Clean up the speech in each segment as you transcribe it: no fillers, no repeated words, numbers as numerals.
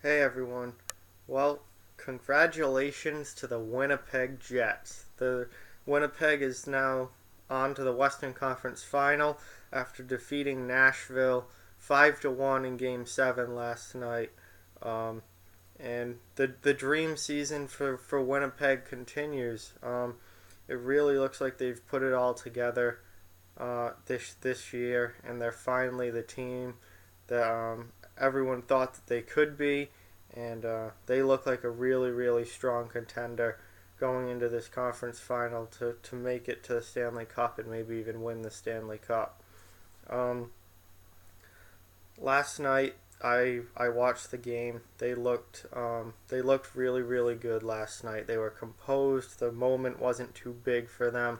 Hey everyone. Well, congratulations to the Winnipeg Jets. The Winnipeg is now on to the Western Conference Final after defeating Nashville 5-1 in Game 7 last night. Um, and the dream season for Winnipeg continues. It really looks like they've put it all together this year, and they're finally the team that everyone thought that they could be, and they look like a really strong contender going into this conference final to make it to the Stanley Cup and maybe even win the Stanley Cup. Um, Last night I watched the game. They looked really good last night. They were composed. The moment wasn't too big for them.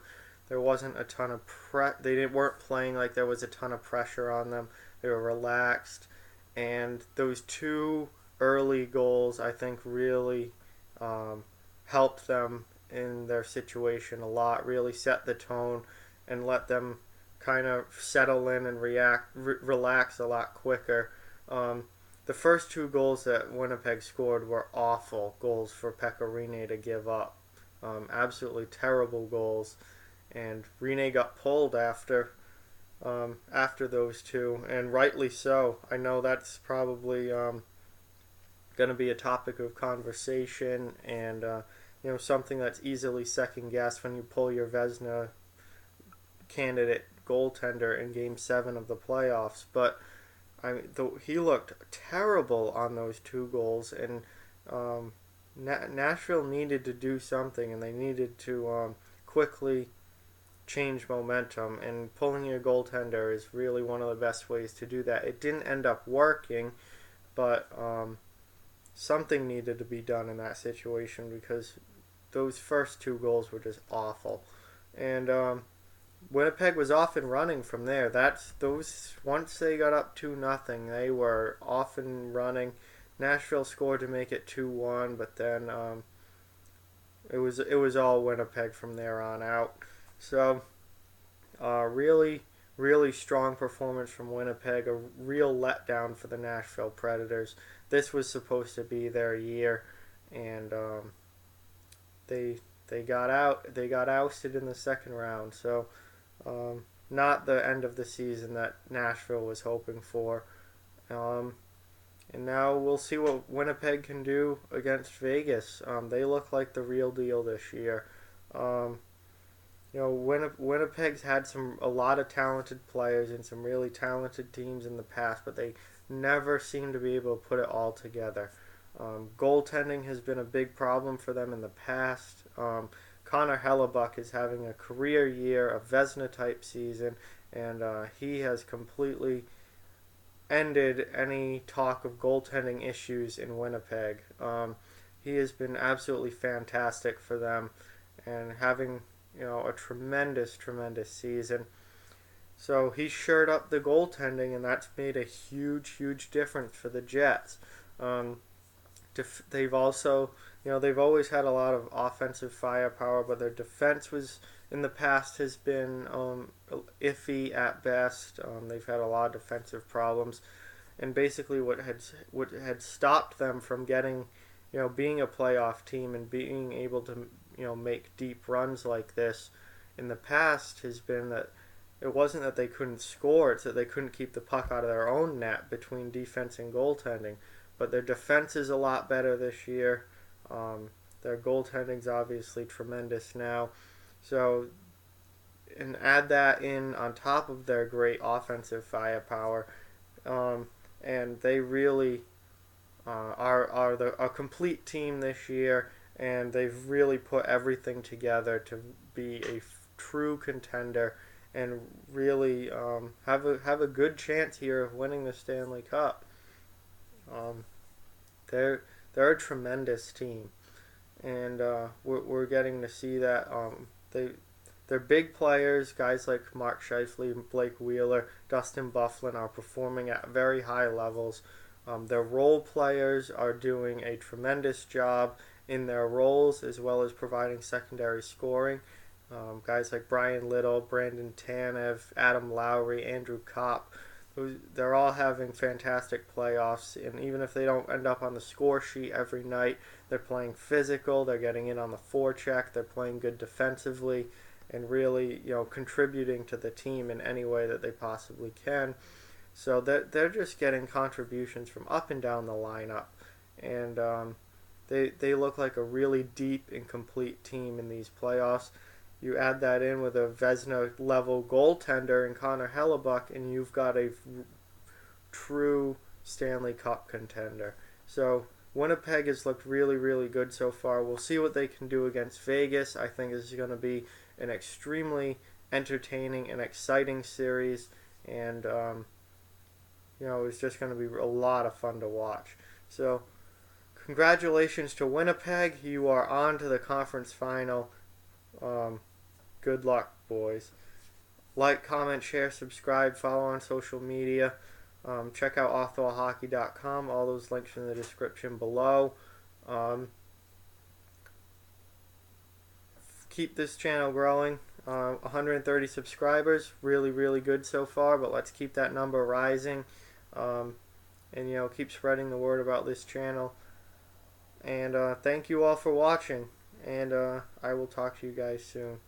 There wasn't a ton of weren't playing like there was a ton of pressure on them. They were relaxed, and those two early goals I think really um, helped them in their situation a lot. Really set the tone and let them kind of settle in and relax a lot quicker. Um, the first two goals that Winnipeg scored were awful goals for Pekka Rinne to give up. Absolutely terrible goals, and Rinne got pulled after those two, and rightly so. I know that's probably going to be a topic of conversation, and something that's easily second guessed when you pull your Vezina candidate goaltender in Game 7 of the playoffs. But he looked terrible on those two goals, and Nashville needed to do something, and they needed to quickly change momentum. And pulling your goaltender is really one of the best ways to do that. It didn't end up working, but something needed to be done in that situation because those first two goals were just awful. And Winnipeg was off and running from there. That's those once they got up 2-0, they were off and running. Nashville scored to make it 2-1, but then it was all Winnipeg from there on out. So really strong performance from Winnipeg. A real letdown for the Nashville Predators. This was supposed to be their year, and they they got out. They got ousted in the second round. So not the end of the season that Nashville was hoping for. Um, and now we'll see what Winnipeg can do against Vegas. They look like the real deal this year. Um, Winnipeg's had a lot of talented players and some really talented teams in the past, but they never seem to be able to put it all together. Goaltending has been a big problem for them in the past. Connor Hellebuck is having a career year, a Vezina type season, and he has completely ended any talk of goaltending issues in Winnipeg. He has been absolutely fantastic for them and having a tremendous season. So he shored up the goaltending, and that's made a huge difference for the Jets. Um, they've also, they've always had a lot of offensive firepower, but their defense was in the past has been iffy at best. They've had a lot of defensive problems, and basically what had stopped them from getting, being a playoff team and being able to make deep runs like this in the past has been that it wasn't that they couldn't score, it's that they couldn't keep the puck out of their own net between defense and goaltending. But their defense is a lot better this year. Their goaltending's obviously tremendous now. So, and add that in on top of their great offensive firepower, and they really are a complete team this year, and they've really put everything together to be a true contender and really have a good chance here of winning the Stanley Cup. Um, they're a tremendous team, and we're getting to see that they're big players. Guys like Mark Scheifele, Blake Wheeler, Dustin Byfuglien are performing at very high levels. Their role players are doing a tremendous job in their roles as well as providing secondary scoring. Guys like Brian Little, Brandon Tanev, Adam Lowry, Andrew Kopp, they're all having fantastic playoffs, and even if they don't end up on the score sheet every night, they're playing physical, they're getting in on the forecheck, they're playing good defensively, and really, contributing to the team in any way that they possibly can. So they're just getting contributions from up and down the lineup, and they look like a really deep and complete team in these playoffs. You add that in with a Vezina level goaltender in Connor Hellebuck, and you've got a true Stanley Cup contender. So Winnipeg has looked really, really good so far. We'll see what they can do against Vegas. I think this is going to be an extremely entertaining and exciting series, and it's just going to be a lot of fun to watch. So congratulations to Winnipeg. You are on to the conference final. Good luck, boys. Like, comment, share, subscribe, follow on social media. Check out offthewallhockey.com. All those links in the description below. Keep this channel growing. 130 subscribers. Really, really good so far, but let's keep that number rising. And, keep spreading the word about this channel. And thank you all for watching. And I will talk to you guys soon.